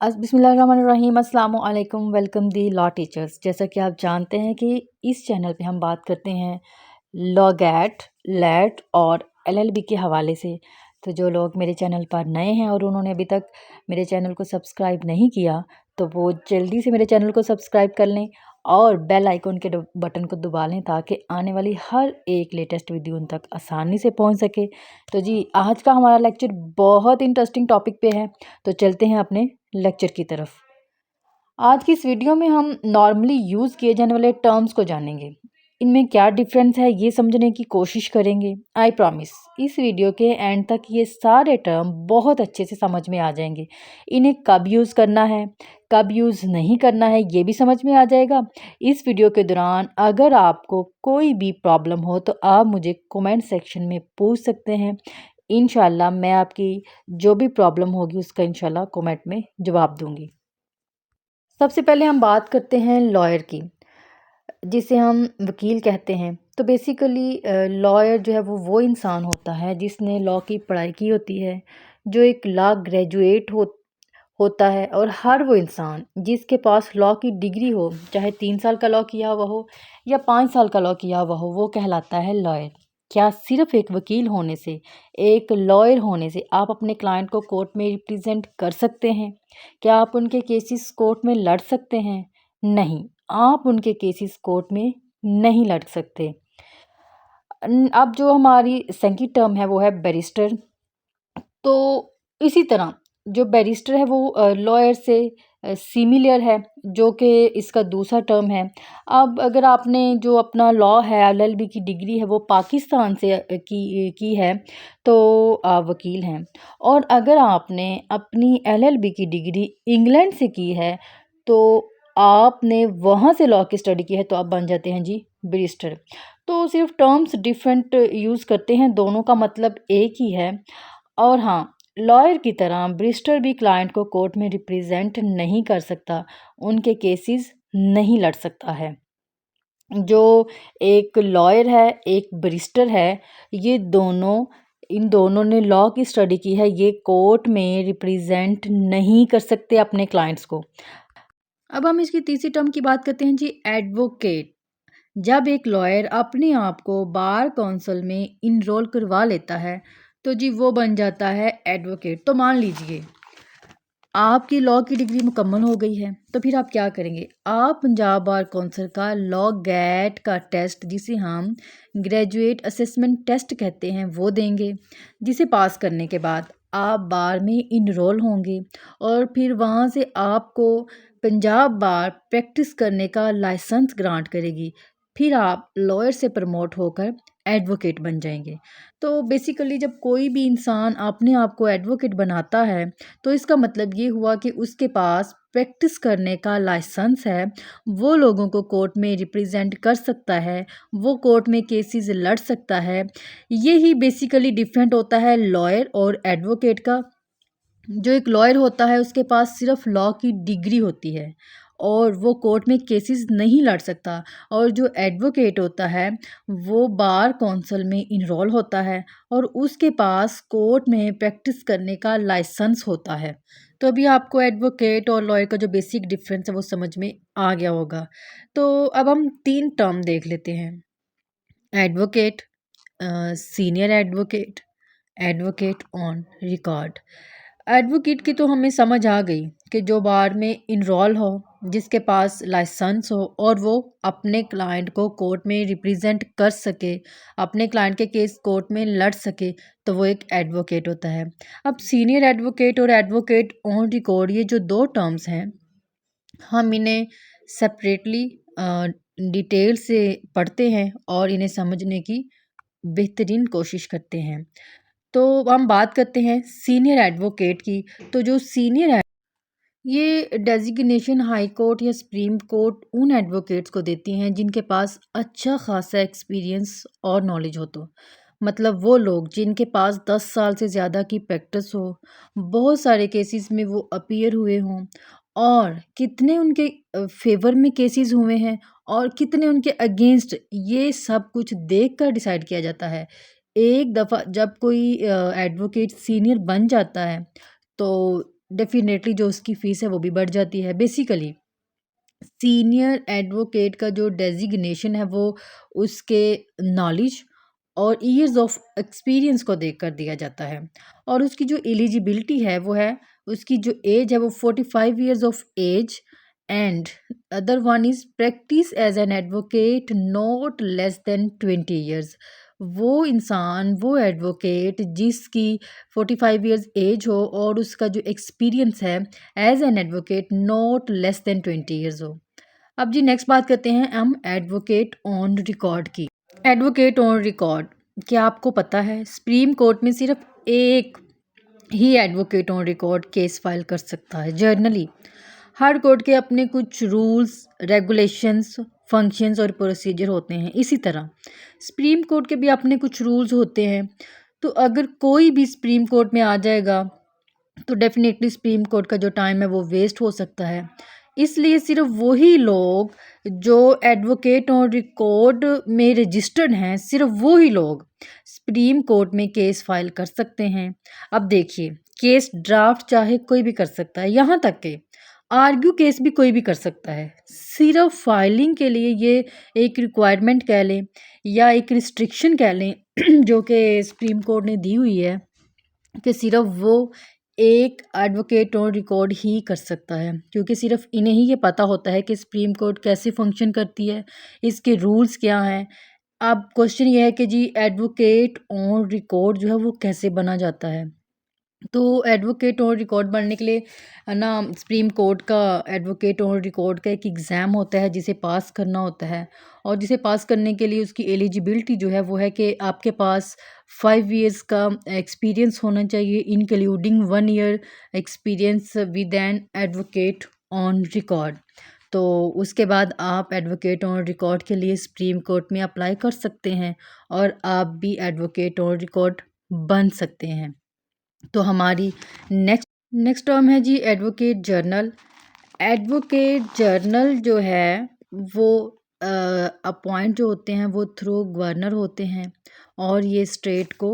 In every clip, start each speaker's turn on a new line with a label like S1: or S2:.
S1: बिस्मिल्लाहिर्रहमानिर्रहीम अस्सलाम वालेकुम। Welcome the law teachers. जैसा कि आप जानते हैं कि इस चैनल पे हम बात करते हैं लॉ गैट, लैट और एलएलबी के हवाले से। तो जो लोग मेरे चैनल पर नए हैं और उन्होंने अभी तक मेरे चैनल को सब्सक्राइब नहीं किया तो वो जल्दी से मेरे चैनल को सब्सक्राइब कर लें और बेल आइकन के बटन को दबा लें ताकि आने वाली हर एक लेटेस्ट वीडियो उन तक आसानी से पहुंच सके। तो जी, आज का हमारा लेक्चर बहुत इंटरेस्टिंग टॉपिक पे है, तो चलते हैं अपने लेक्चर की तरफ। आज की इस वीडियो में हम नॉर्मली यूज़ किए जाने वाले टर्म्स को जानेंगे। इनमें क्या डिफरेंस है ये समझने की कोशिश करेंगे। आई प्रॉमिस इस वीडियो के एंड तक ये सारे टर्म बहुत अच्छे से समझ में आ जाएंगे। इन्हें कब यूज़ करना है, कब यूज़ नहीं करना है ये भी समझ में आ जाएगा। इस वीडियो के दौरान अगर आपको कोई भी प्रॉब्लम हो तो आप मुझे कमेंट सेक्शन में पूछ सकते हैं। इंशाल्लाह मैं आपकी जो भी प्रॉब्लम होगी उसका इंशाल्लाह कमेंट में जवाब दूंगी। सबसे पहले हम बात करते हैं लॉयर की, जिसे हम वकील कहते हैं। तो बेसिकली लॉयर जो है वो इंसान होता है जिसने लॉ की पढ़ाई की होती है, जो एक लॉ ग्रेजुएट होता है। और हर वो इंसान जिसके पास लॉ की डिग्री हो, चाहे 3 साल का लॉ किया हुआ हो या 5 साल का लॉ किया हुआ हो, वो कहलाता है लॉयर। क्या सिर्फ एक वकील होने से, एक लॉयर होने से आप अपने क्लाइंट को कोर्ट में रिप्रेजेंट कर सकते हैं? क्या आप उनके केसेस कोर्ट में लड़ सकते हैं? नहीं, आप उनके केसेस कोर्ट में नहीं लड़ सकते। अब जो हमारी सेकंड टर्म है वो है बैरिस्टर। तो इसी तरह जो बैरिस्टर है वो लॉयर से सिमिलर है, जो कि इसका दूसरा टर्म है। अब अगर आपने जो अपना लॉ है, एलएलबी की डिग्री है वो पाकिस्तान से की है तो आप वकील हैं। और अगर आपने अपनी एलएलबी की डिग्री इंग्लैंड से की है तो आपने वहाँ से लॉ की स्टडी की है तो आप बन जाते हैं जी बैरिस्टर। तो सिर्फ टर्म्स डिफरेंट यूज़ करते हैं, दोनों का मतलब एक ही है। और हाँ, लॉयर की तरह बैरिस्टर भी क्लाइंट को कोर्ट में रिप्रेजेंट नहीं कर सकता, उनके केसेस नहीं लड़ सकता है। जो एक लॉयर है, एक बैरिस्टर है, ये दोनों इन दोनों ने लॉ की स्टडी की है, ये कोर्ट में रिप्रेजेंट नहीं कर सकते अपने क्लाइंट्स को। अब हम इसकी तीसरी टर्म की बात करते हैं जी, एडवोकेट। जब एक लॉयर अपने आप को बार काउंसिल में इनरोल करवा लेता है तो जी वो बन जाता है एडवोकेट। तो मान लीजिए आपकी लॉ की डिग्री मुकम्मल हो गई है, तो फिर आप क्या करेंगे? आप पंजाब बार काउंसिल का लॉ गैट का टेस्ट, जिसे हम ग्रेजुएट असेसमेंट टेस्ट कहते हैं, वो देंगे, जिसे पास करने के बाद आप बार में इनरोल होंगे और फिर वहाँ से आपको पंजाब बार प्रैक्टिस करने का लाइसेंस ग्रांट करेगी। फिर आप लॉयर से प्रमोट होकर एडवोकेट बन जाएंगे। तो बेसिकली जब कोई भी इंसान अपने आप को एडवोकेट बनाता है तो इसका मतलब ये हुआ कि उसके पास प्रैक्टिस करने का लाइसेंस है, वो लोगों को कोर्ट में रिप्रेजेंट कर सकता है, वो कोर्ट में केसेस लड़ सकता है। ये ही बेसिकली डिफरेंट होता है लॉयर और एडवोकेट का। जो एक लॉयर होता है उसके पास सिर्फ लॉ की डिग्री होती है और वो कोर्ट में केसेस नहीं लड़ सकता। और जो एडवोकेट होता है वो बार काउंसिल में इनरोल होता है और उसके पास कोर्ट में प्रैक्टिस करने का लाइसेंस होता है। तो अभी आपको एडवोकेट और लॉयर का जो बेसिक डिफरेंस है वो समझ में आ गया होगा। तो अब हम 3 टर्म देख लेते हैं। Advocate, senior advocate, advocate on record. Advocate की तो हमें समझ आ गई कि जो बार में इनरोल हो, जिसके पास लाइसेंस हो और वो अपने क्लाइंट को कोर्ट में रिप्रेजेंट कर सके, अपने क्लाइंट के केस कोर्ट में लड़ सके, तो वो एक एडवोकेट होता है। अब सीनियर एडवोकेट और एडवोकेट ऑन रिकॉर्ड, ये जो दो टर्म्स हैं, हम इन्हें सेपरेटली डिटेल से पढ़ते हैं और इन्हें समझने की बेहतरीन कोशिश करते हैं। तो हम बात करते हैं सीनियर एडवोकेट की। तो जो सीनियर, ये डेजिग्नेशन हाई कोर्ट या सुप्रीम कोर्ट उन एडवोकेट्स को देती हैं जिनके पास अच्छा खासा एक्सपीरियंस और नॉलेज हो। तो मतलब वो लोग जिनके पास 10 साल से ज़्यादा की प्रैक्टिस हो, बहुत सारे केसेस में वो अपीयर हुए हों और कितने उनके फेवर में केसेस हुए हैं और कितने उनके अगेंस्ट, ये सब कुछ देख कर डिसाइड किया जाता है। एक दफ़ा जब कोई एडवोकेट सीनियर बन जाता है तो डेफिनेटली जो उसकी फ़ीस है वो भी बढ़ जाती है। बेसिकली सीनियर एडवोकेट का जो डेज़िग्नेशन है वो उसके नॉलेज और ईयर्स ऑफ एक्सपीरियंस को देखकर दिया जाता है। और उसकी जो एलिजिबिलिटी है वो है, उसकी जो एज है वो 45 years of age, and other one is practice as an advocate not less than 20 years. वो इंसान, वो एडवोकेट जिसकी 45 ईयर्स एज हो और उसका जो एक्सपीरियंस है as an advocate not less than 20 years हो। अब जी नेक्स्ट बात करते हैं हम एडवोकेट ऑन रिकॉर्ड की। एडवोकेट ऑन रिकॉर्ड, क्या आपको पता है सुप्रीम कोर्ट में सिर्फ एक ही advocate on record case file कर सकता है जर्नली। हर कोर्ट के अपने कुछ रूल्स, रेगुलेशंस, फंक्शंस और प्रोसीजर होते हैं। इसी तरह सुप्रीम कोर्ट के भी अपने कुछ रूल्स होते हैं। तो अगर कोई भी सुप्रीम कोर्ट में आ जाएगा तो डेफिनेटली सुप्रीम कोर्ट का जो टाइम है वो वेस्ट हो सकता है। इसलिए सिर्फ वही लोग जो एडवोकेट ऑन रिकॉर्ड में रजिस्टर्ड हैं, सिर्फ वही लोग सुप्रीम कोर्ट में केस फाइल कर सकते हैं। अब देखिए, केस ड्राफ्ट चाहे कोई भी कर सकता है, यहाँ तक कि आर्ग्यू केस भी कोई भी कर सकता है। सिर्फ फाइलिंग के लिए ये एक रिक्वायरमेंट कह लें या एक रिस्ट्रिक्शन कह लें जो कि सुप्रीम कोर्ट ने दी हुई है कि सिर्फ वो एक एडवोकेट ऑन रिकॉर्ड ही कर सकता है, क्योंकि सिर्फ इन्हें ही ये पता होता है कि सुप्रीम कोर्ट कैसे फंक्शन करती है, इसके रूल्स क्या हैं। अब क्वेश्चन ये है कि जी एडवोकेट ऑन रिकॉर्ड जो है वो कैसे बना जाता है। तो एडवोकेट ऑन रिकॉर्ड बनने के लिए ना सुप्रीम कोर्ट का एडवोकेट ऑन रिकॉर्ड का एक एग्ज़ाम होता है जिसे पास करना होता है। और जिसे पास करने के लिए उसकी एलिजिबिलिटी जो है वो है कि आपके पास 5 इयर्स का एक्सपीरियंस होना चाहिए, including 1 year experience with an advocate on record. तो उसके बाद आप एडवोकेट ऑन रिकॉर्ड के लिए सुप्रीम कोर्ट में अप्लाई कर सकते हैं और आप भी एडवोकेट ऑन रिकॉर्ड बन सकते हैं। तो हमारी नेक्स्ट नेक्स्ट टर्म है जी एडवोकेट जर्नल। एडवोकेट जर्नल जो है वो अपॉइंट जो होते हैं वो थ्रू गवर्नर होते हैं और ये स्टेट को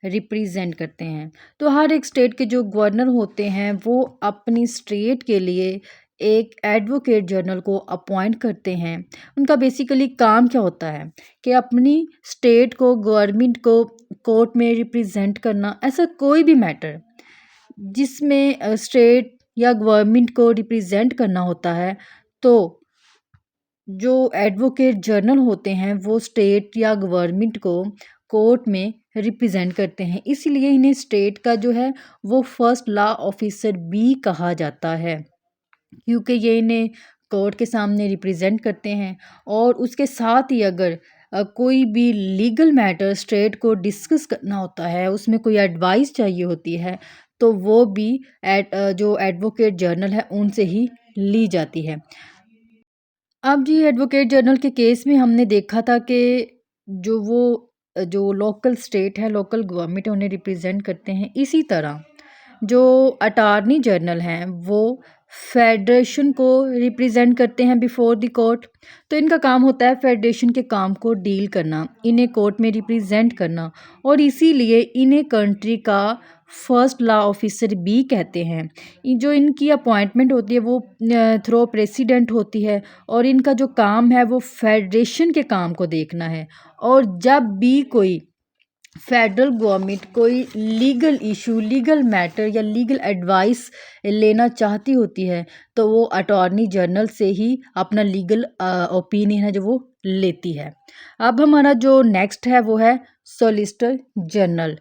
S1: रिप्रेजेंट करते हैं। तो हर एक स्टेट के जो गवर्नर होते हैं वो अपनी स्टेट के लिए एक एडवोकेट जर्नल को अपॉइंट करते हैं। उनका बेसिकली काम क्या होता है कि अपनी स्टेट को, गवर्नमेंट को कोर्ट में रिप्रेजेंट करना। ऐसा कोई भी मैटर जिसमें स्टेट या गवर्नमेंट को रिप्रेजेंट करना होता है, तो जो एडवोकेट जर्नल होते हैं वो स्टेट या गवर्नमेंट को कोर्ट में रिप्रेजेंट करते हैं। इसीलिए इन्हें स्टेट का जो है वो फर्स्ट लॉ ऑफिसर भी कहा जाता है, क्योंकि ये इन्हें कोर्ट के सामने रिप्रेजेंट करते हैं। और उसके साथ ही अगर कोई भी लीगल मैटर स्टेट को डिस्कस करना होता है, उसमें कोई एडवाइस चाहिए होती है, तो वो भी जो एडवोकेट जर्नल है उनसे ही ली जाती है। अब जी एडवोकेट जनरल के केस में हमने देखा था कि जो लोकल स्टेट है, लोकल गवर्नमेंट है, उन्हें रिप्रेजेंट करते हैं। इसी तरह जो अटॉर्नी जनरल हैं वो फेडरेशन को रिप्रेजेंट करते हैं बिफोर द कोर्ट। तो इनका काम होता है फेडरेशन के काम को डील करना, इन्हें कोर्ट में रिप्रेजेंट करना, और इसीलिए इन्हें कंट्री का फर्स्ट लॉ ऑफिसर भी कहते हैं। जो इनकी अपॉइंटमेंट होती है वो थ्रो प्रेसिडेंट होती है और इनका जो काम है वो फेडरेशन के काम को देखना है। और जब भी कोई फेडरल गवर्नमेंट कोई लीगल इशू, लीगल मैटर या लीगल एडवाइस लेना चाहती होती है तो वो अटॉर्नी जनरल से ही अपना लीगल ओपिनियन है जो वो लेती है। अब हमारा जो नेक्स्ट है वो है सॉलिसिटर जनरल।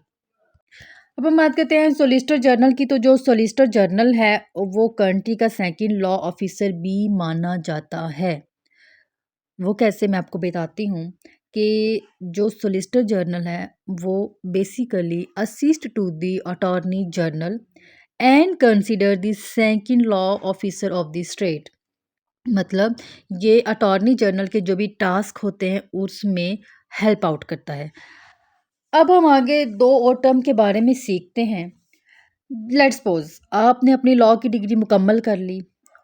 S1: अब हम बात करते हैं सॉलिसिटर जनरल की। तो जो सॉलिसिटर जनरल है वो कंट्री का सेकंड लॉ ऑफिसर भी माना जाता है। वो कैसे, मैं आपको बताती हूँ कि जो सॉलिसिटर जनरल है वो basically assist to the attorney general and consider the second law officer of the state. मतलब ये अटॉर्नी जनरल के जो भी टास्क होते हैं उसमें हेल्प आउट करता है। अब हम आगे दो और टर्म के बारे में सीखते हैं। लेट्स सपोज आपने अपनी लॉ की डिग्री मुकम्मल कर ली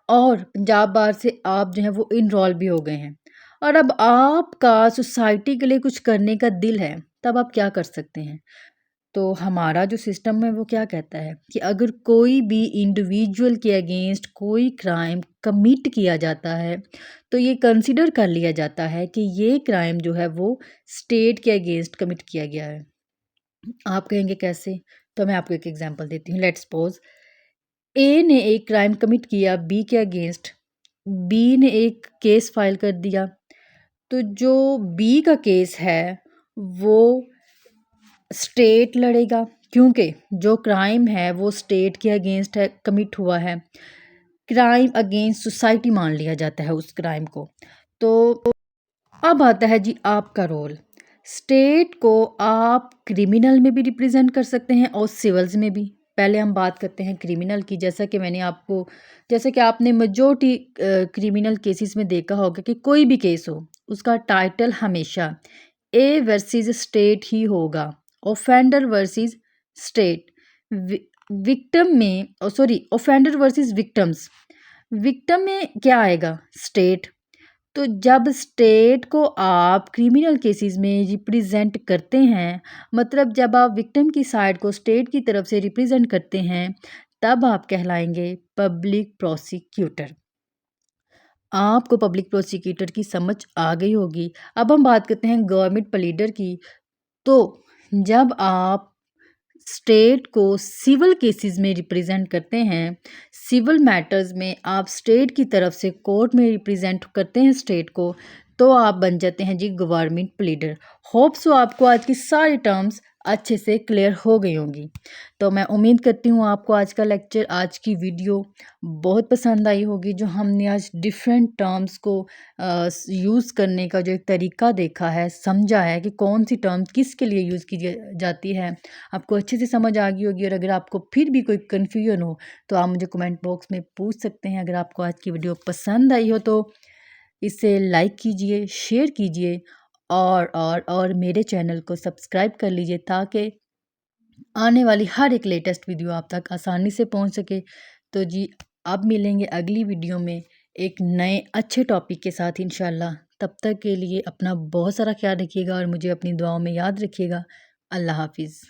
S1: और पंजाब बार से आप जो है वो इनरोल भी हो गए हैं, और अब आपका सोसाइटी के लिए कुछ करने का दिल है, तब आप क्या कर सकते हैं। तो हमारा जो सिस्टम है वो क्या कहता है कि अगर कोई भी इंडिविजुअल के अगेंस्ट कोई क्राइम कमिट किया जाता है तो ये कंसिडर कर लिया जाता है कि ये क्राइम जो है वो स्टेट के अगेंस्ट कमिट किया गया है। आप कहेंगे कैसे? तो मैं आपको एक एग्जांपल देती हूँ। लेट्स सपोज ए ने एक क्राइम कमिट किया बी के अगेंस्ट, बी ने एक केस फाइल कर दिया, तो जो बी का केस है वो स्टेट लड़ेगा, क्योंकि जो क्राइम है वो स्टेट के अगेंस्ट है, कमिट हुआ है। क्राइम अगेंस्ट सोसाइटी मान लिया जाता है उस क्राइम को। तो अब आता है जी आपका रोल। स्टेट को आप क्रिमिनल में भी रिप्रेजेंट कर सकते हैं और सिविल्स में भी। पहले हम बात करते हैं क्रिमिनल की। जैसा कि आपने मेजॉरिटी क्रिमिनल केसेस में देखा होगा कि कोई भी केस हो उसका टाइटल हमेशा ए वर्सेस स्टेट ही होगा, ऑफेंडर वर्सेस स्टेट। विक्टिम में ऑफेंडर वर्सेस विक्टिम्स, विक्टिम में क्या आएगा? स्टेट। तो जब स्टेट को आप क्रिमिनल केसेस में रिप्रेजेंट करते हैं, मतलब जब आप विक्टिम की साइड को स्टेट की तरफ से रिप्रेजेंट करते हैं, तब आप कहलाएंगे पब्लिक प्रोसिक्यूटर। आपको पब्लिक प्रोसिक्यूटर की समझ आ गई होगी। अब हम बात करते हैं गवर्नमेंट प्लीडर की। तो जब आप स्टेट को सिविल केसेस में रिप्रेजेंट करते हैं, सिविल मैटर्स में आप स्टेट की तरफ से कोर्ट में रिप्रेजेंट करते हैं स्टेट को, तो आप बन जाते हैं जी गवर्नमेंट प्लीडर। होप सो आपको आज की सारी टर्म्स अच्छे से क्लियर हो गई होंगी। तो मैं उम्मीद करती हूँ आपको आज का लेक्चर, आज की वीडियो बहुत पसंद आई होगी। जो हमने आज डिफरेंट टर्म्स को यूज़ करने का जो एक तरीका देखा है, समझा है कि कौन सी टर्म्स किसके लिए यूज़ की जाती है, आपको अच्छे से समझ आ गई होगी। और अगर आपको फिर भी कोई कन्फ्यूजन हो तो आप मुझे कमेंट बॉक्स में पूछ सकते हैं। अगर आपको आज की वीडियो पसंद आई हो तो इसे लाइक कीजिए, शेयर कीजिए और मेरे चैनल को सब्सक्राइब कर लीजिए ताकि आने वाली हर एक लेटेस्ट वीडियो आप तक आसानी से पहुंच सके। तो जी अब मिलेंगे अगली वीडियो में एक नए अच्छे टॉपिक के साथ इंशाल्लाह। तब तक के लिए अपना बहुत सारा ख्याल रखिएगा और मुझे अपनी दुआओं में याद रखिएगा। अल्लाह हाफिज़।